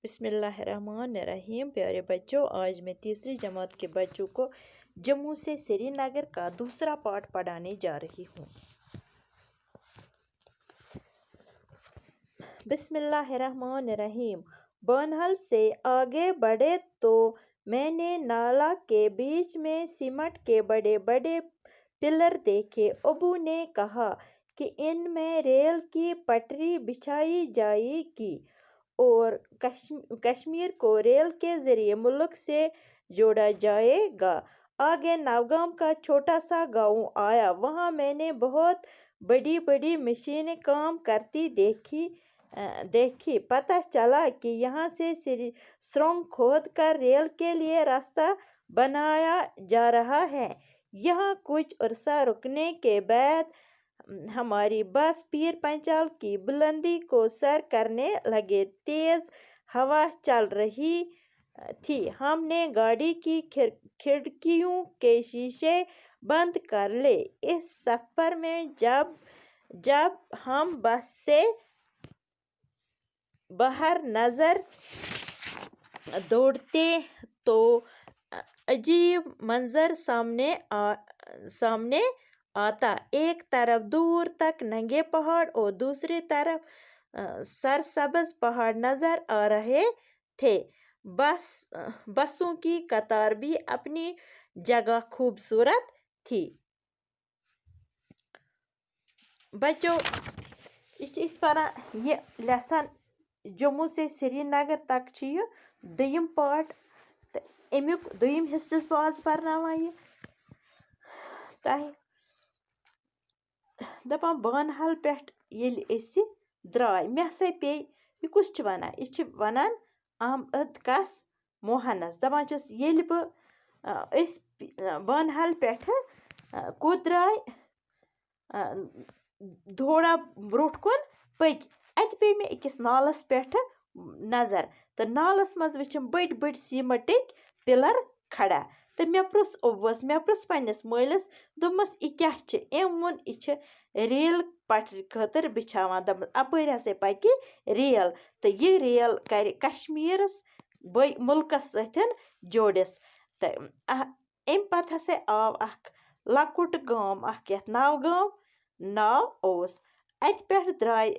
बिस्मिल्लाहिर्रहमानिर्रहीम। प्यारे बच्चों, आज मैं तीसरी जमात के बच्चों को जम्मू से श्रीनगर का दूसरा पार्ट पढ़ाने जा रही हूँ। बिस्मिल्लाहिर्रहमानिर्रहीम। बनहल से आगे बढ़े तो मैंने नाला के बीच में सीमेंट के बड़े बड़े पिलर देखे। अबू ने कहा कि इनमें रेल की पटरी बिछाई जाएगी और कश्मीर को रेल के जरिए मुल्क से जोड़ा जाएगा। आगे नवगाम का छोटा सा गांव आया। वहाँ मैंने बहुत बड़ी बड़ी मशीनें काम करती देखी। पता चला कि यहाँ से सुरंग खोद कर रेल के लिए रास्ता बनाया जा रहा है। यहाँ कुछ अरसा रुकने के बाद हमारी बस पीर पंचाल की बुलंदी को सर करने लगे। तेज हवा चल रही थी। हमने गाड़ी की खिड़कियों के शीशे बंद कर ले। इस सफर में जब हम बस से बाहर नजर दौड़ते तो अजीब मंजर सामने आता। एक तरफ दूर तक नंगे पहाड़ और दूसरी तरफ सरसब्ज पहाड़ नजर आ रहे थे। बसों की कतार भी अपनी जगह खूबसूरत थी। बच्चों, इस पर ये लेसन जम्मू से श्रीनगर तक दोयम पार्ट तो अमुक दोयम हिस्स बाज परनावान ये तह दपान बनहल पे द्राय मे हसा पे यह कुछ वनान यह वनान अहमद कस मोहनस दपान ये बनहल पे कुत द्राय थोड़ा ब्रोट कुन पक अत पे मे अकिस नालस पे नजर तो नालस मज वुचम बड़ बड़ सीमेंटिक पिलर खड़ा तो मे प्रुस अबुस मे प्रुस पन्नस मालिस दोपमस यह क्या एम वोन यह रेल पटरी खतर बिछावान दपमस अपर हसा पकि रेल तो यह रेल कर कश्मीरस मुल्कस सतन जोड़िस तो अम पत हसा आव अख लकुट गाम अख यथ नवगाम नाव ओस अत पे द्राय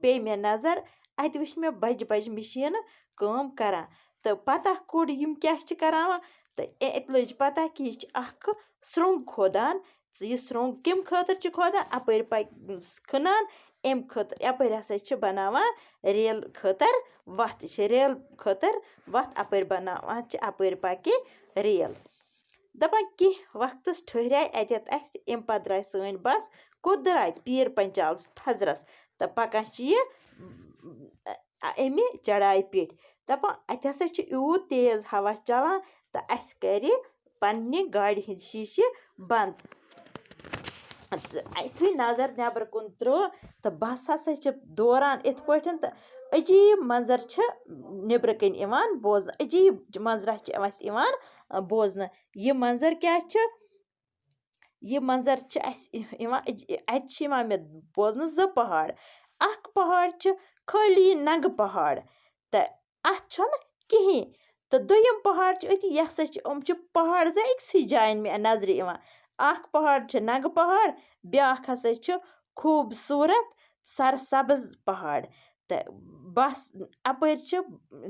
पे मे नजर अत वुच मे बज बज मशीन काम करान तो पता कोड़ यम क्या करावान तो अत लज पता कि यह अख सुरंग खोदान। यह सुरंग कम खतर खोदान अपर खनान अम खतर अपर हसा बनावान रेल खतर वत रेल खतर वत अपर बनावान अपर पकि रेल दपान कह वक्तस ठहराय अत अम पत द्राय सन बस कुत द्राय पीर पंचाल थजरस तो पकान यह अमि चढ़ाई पे दपान अत हसा यूत तेज हवा चलान तो अस कर पन्ने गाड़ी हिंद शीशे बंद। यु नजर नबर कुन त्रो तो बस हसा दौरान इत पठन तो अजीब मंजर नबर कन इवान बोजन अजीब मंजरा बोजन। यह मंजर क्या यह मंजर अत मे बोजन ज पहाड़ अख पहाड़ खाली नंग पहाड़ तो अत कहीं तो दोयम पहाड़ अति यह हसा पहाड़ ज अक्सी जायन मे नजर इवान अख पहाड़ नंग पहाड़ ब्याख हसा खूबसूरत सरसब्ज पहाड़ तो बस अपर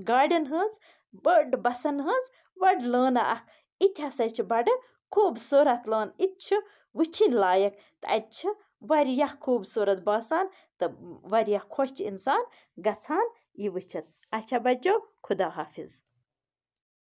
गाड़ियन हज बड़ बसन हज बड़ लाना अख इत हसा बड़ खूबसूरत लान इत वुचिन लायक तो अत वारियाह खूबसूरत बासान तो वारियाह खुश इंसान गसान यह वुचित। अच्छा बच्चों, खुदा हाफिज।